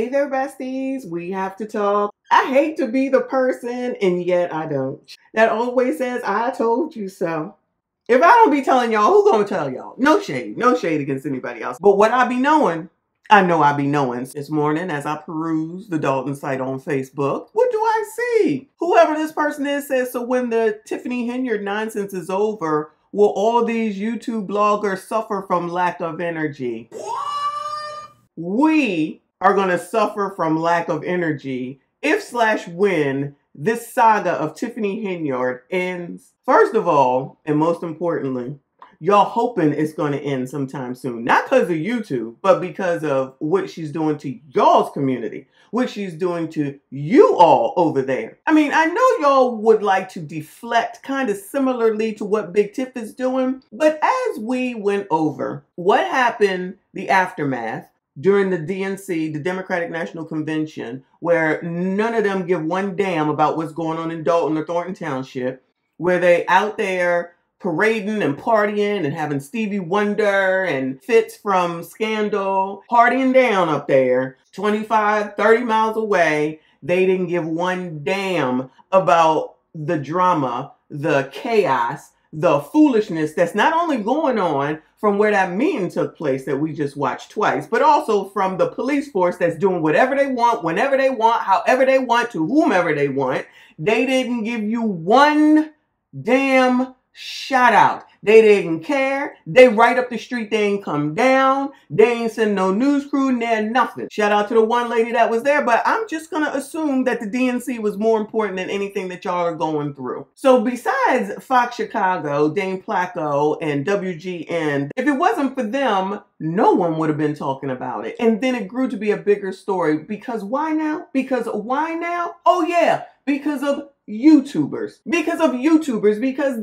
Hey there, besties. We have to talk. I hate to be the person, and yet I don't, that always says, I told you so. If I don't be telling y'all, who gonna tell y'all? No shade against anybody else. But what I be knowing, I know I be knowing. This morning, as I peruse the Dalton site on Facebook, what do I see? Whoever this person is says, so when the Tiffany Henyard nonsense is over, will all these YouTube bloggers suffer from lack of energy? We are going to suffer from lack of energy if/when this saga of Tiffany Henyard ends. First of all, and most importantly, y'all hoping it's going to end sometime soon. Not because of YouTube, but because of what she's doing to y'all's community, what she's doing to you all over there. I mean, I know y'all would like to deflect kind of similarly to what Big Tiff is doing, but as we went over what happened, the aftermath, during the DNC, the Democratic National Convention, where none of them give one damn about what's going on in Dalton or Thornton Township, where they out there parading and partying and having Stevie Wonder and Fitz from Scandal partying down up there 25, 30 miles away. They didn't give one damn about the drama, the chaos, the foolishness that's not only going on from where that meeting took place that we just watched twice, but also from the police force that's doing whatever they want, whenever they want, however they want, to whomever they want. They didn't give you one damn shout out. They didn't care. They right up the street. They ain't come down. They ain't send no news crew, nothing. Shout out to the one lady that was there, but I'm just going to assume that the DNC was more important than anything that y'all are going through. So besides Fox Chicago, Dane Placco, and WGN, if it wasn't for them, no one would have been talking about it. And then it grew to be a bigger story. Because why now? Because why now? Oh yeah, because of YouTubers. Because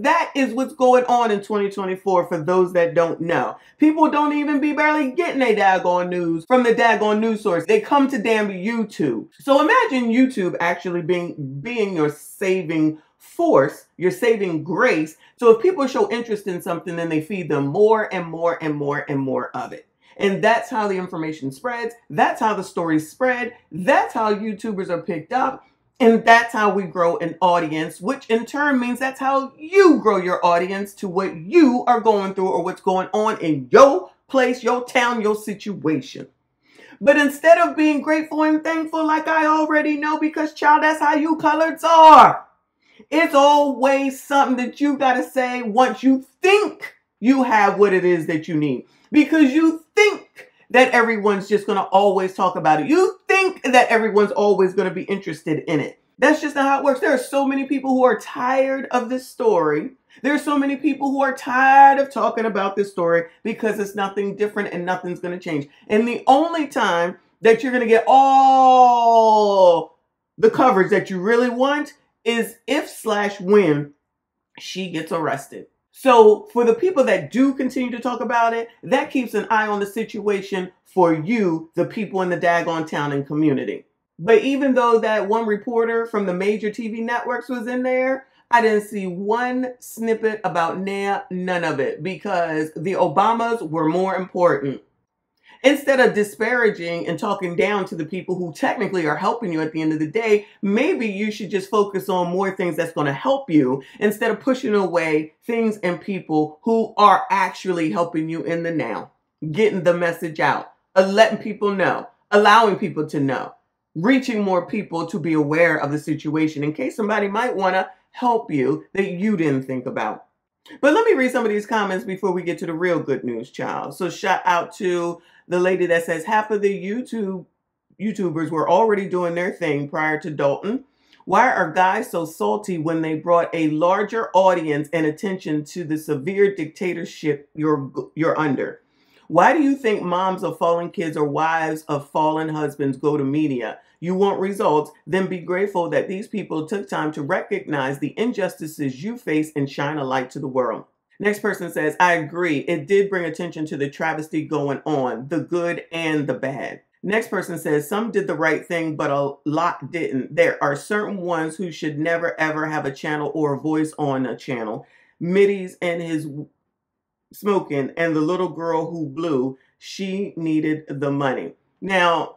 that is what's going on in 2024 for those that don't know. People don't even be barely getting their daggone news from the daggone news source. They come to damn YouTube. So imagine YouTube actually being your saving force, your saving grace. So if people show interest in something, then they feed them more and more and more and more of it. And that's how the information spreads. That's how the stories spread. That's how YouTubers are picked up. And that's how we grow an audience, which in turn means that's how you grow your audience to what you are going through or what's going on in your place, your town, your situation. But instead of being grateful and thankful like I already know, because child, that's how you coloreds are. It's always something that you got to say once you think you have what it is that you need. Because you think that everyone's just going to always talk about it. You think that everyone's always going to be interested in it. That's just not how it works. There are so many people who are tired of this story. There are so many people who are tired of talking about this story because it's nothing different and nothing's going to change. And the only time that you're going to get all the coverage that you really want is if/when she gets arrested. So for the people that do continue to talk about it, that keeps an eye on the situation for you, the people in the daggone town and community. But even though that one reporter from the major TV networks was in there, I didn't see one snippet about none of it, because the Obamas were more important. Instead of disparaging and talking down to the people who technically are helping you at the end of the day, maybe you should just focus on more things that's going to help you instead of pushing away things and people who are actually helping you in the now, getting the message out, letting people know, allowing people to know, reaching more people to be aware of the situation in case somebody might want to help you that you didn't think about. But let me read some of these comments before we get to the real good news, child. So shout out to the lady that says half of the YouTubers were already doing their thing prior to Dalton. Why are guys so salty when they brought a larger audience and attention to the severe dictatorship you're under? Why do you think moms of fallen kids or wives of fallen husbands go to media? You want results, then be grateful that these people took time to recognize the injustices you face and shine a light to the world. Next person says, I agree. It did bring attention to the travesty going on, the good and the bad. Next person says, some did the right thing, but a lot didn't. There are certain ones who should never, ever have a channel or a voice on a channel. Middies and his smoking and the little girl who blew, she needed the money. Now,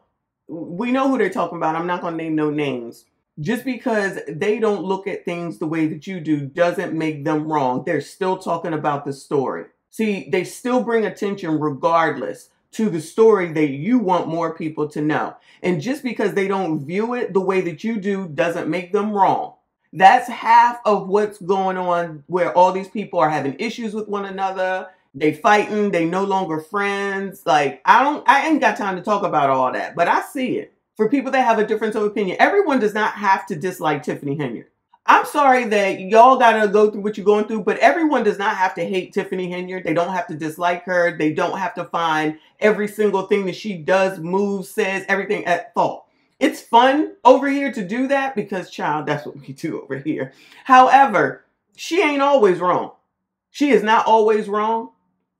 we know who they're talking about. I'm not going to name no names. Just because they don't look at things the way that you do doesn't make them wrong. They're still talking about the story. See, they still bring attention regardless to the story that you want more people to know. And just because they don't view it the way that you do doesn't make them wrong. That's half of what's going on, where all these people are having issues with one another. They fighting, they no longer friends. Like, I ain't got time to talk about all that, but I see it. For people that have a difference of opinion, everyone does not have to dislike Tiffany Henyard. I'm sorry that y'all gotta go through what you're going through, but everyone does not have to hate Tiffany Henyard. They don't have to dislike her. They don't have to find every single thing that she does, moves, says, everything at fault. It's fun over here to do that because, child, that's what we do over here. However, she ain't always wrong. She is not always wrong.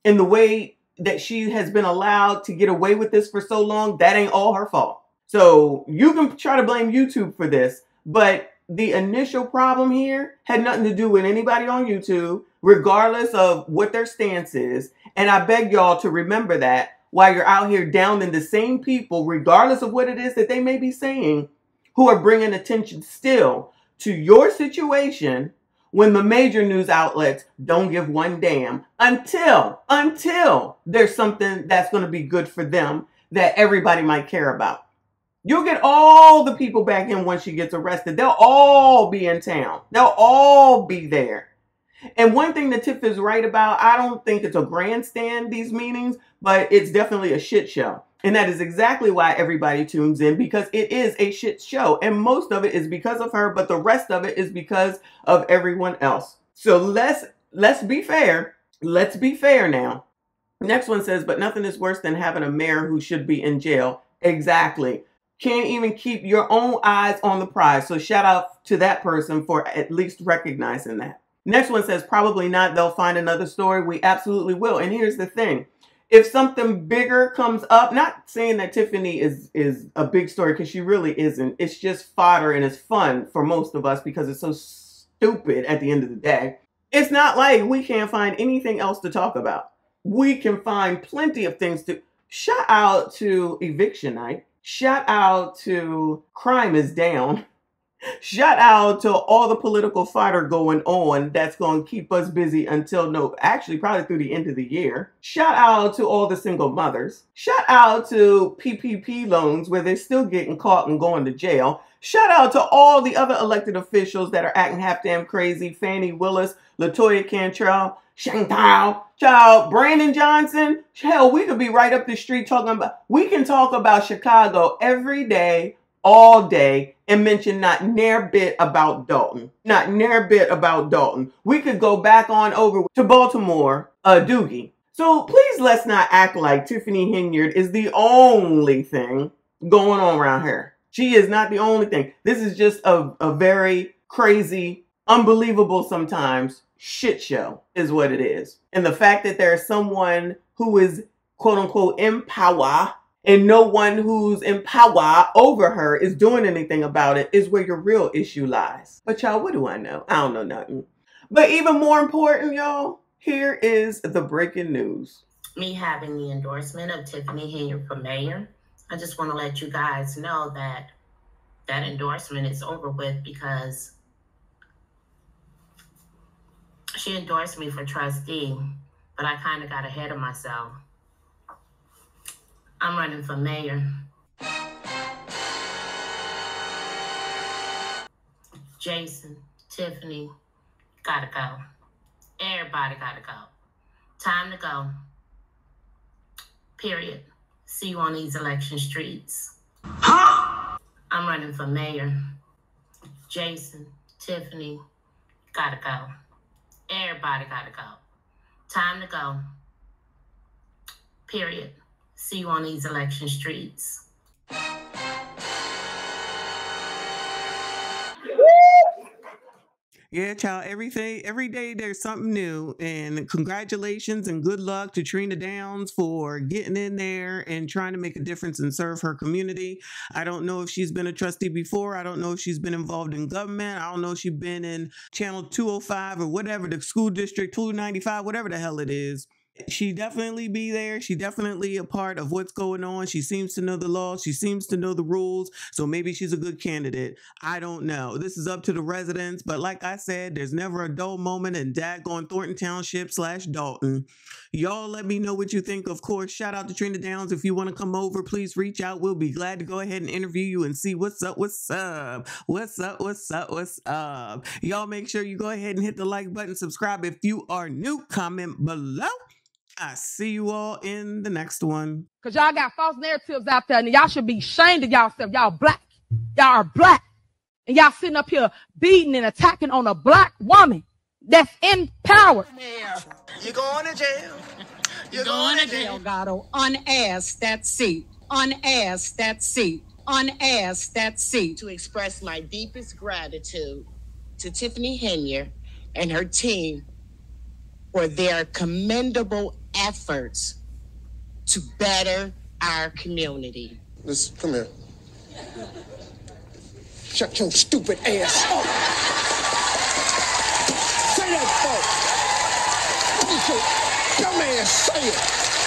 In the way that she has been allowed to get away with this for so long, that ain't all her fault. So you can try to blame YouTube for this, but the initial problem here had nothing to do with anybody on YouTube, regardless of what their stance is. And I beg y'all to remember that while you're out here downing the same people, regardless of what it is that they may be saying, who are bringing attention still to your situation, when the major news outlets don't give one damn until there's something that's going to be good for them that everybody might care about. You'll get all the people back in once she gets arrested. They'll all be in town. They'll all be there. And one thing that Tiff is right about, I don't think it's a grandstand, these meetings, but it's definitely a shit show. And that is exactly why everybody tunes in, because it is a shit show. And most of it is because of her, but the rest of it is because of everyone else. So let's be fair. Let's be fair now. Next one says, but nothing is worse than having a mayor who should be in jail. Exactly. Can't even keep your own eyes on the prize. So shout out to that person for at least recognizing that. Next one says, probably not. They'll find another story. We absolutely will. And here's the thing. If something bigger comes up, not saying that Tiffany is a big story, because she really isn't. It's just fodder and it's fun for most of us because it's so stupid at the end of the day. It's not like we can't find anything else to talk about. We can find plenty of things to... Shout out to eviction night. Shout out to crime is down. Shout out to all the political fodder going on that's going to keep us busy until actually probably through the end of the year. Shout out to all the single mothers. Shout out to PPP loans where they're still getting caught and going to jail. Shout out to all the other elected officials that are acting half damn crazy. Fannie Willis, LaToya Cantrell, Chantal, child, Brandon Johnson. Hell, we could be right up the street talking about, we can talk about Chicago every day, all day, and mention not near bit about Dalton. Not near bit about Dalton. We could go back on over to Baltimore, Doogie. So please let's not act like Tiffany Henyard is the only thing going on around here. She is not the only thing. This is just a very crazy, unbelievable sometimes shit show is what it is. And the fact that there's someone who is quote unquote in power and no one who's in power over her is doing anything about it is where your real issue lies. But y'all, what do I know? I don't know nothing. But even more important, y'all, here is the breaking news. Me having the endorsement of Tiffany Henyard for mayor, I just want to let you guys know that that endorsement is over with because she endorsed me for trustee, but I kind of got ahead of myself. I'm running for mayor. Jason, Tiffany, gotta go. Everybody gotta go. Time to go. Period. See you on these election streets. Huh? I'm running for mayor. Jason, Tiffany, gotta go. Everybody gotta go. Time to go. Period. See you on these election streets. Yeah, child, every day there's something new. And congratulations and good luck to Trina Downs for getting in there and trying to make a difference and serve her community. I don't know if she's been a trustee before. I don't know if she's been involved in government. I don't know if she's been in Channel 205 or whatever, the school district 295, whatever the hell it is. She definitely be there. She definitely a part of what's going on. She seems to know the law. She seems to know the rules. So maybe she's a good candidate. I don't know. This is up to the residents. But like I said, there's never a dull moment in daggone Thornton Township / Dalton. Y'all let me know what you think. Of course, shout out to Trina Downs. If you want to come over, please reach out. We'll be glad to go ahead and interview you and see what's up, what's up, what's up, what's up, what's up. Y'all make sure you go ahead and hit the like button, subscribe if you are new, comment below. I see you all in the next one. Because y'all got false narratives out there, and y'all should be ashamed of y'allself. Y'all black. Y'all are black. And y'all sitting up here beating and attacking on a black woman that's in power. You're going to jail. You're going to jail. Delgado, unasked that seat. Unasked that seat. Unasked that seat. To express my deepest gratitude to Tiffany Henyard and her team for their commendable efforts to better our community. Listen, come here. Shut your stupid ass up. Say that, folks. Your man, say it.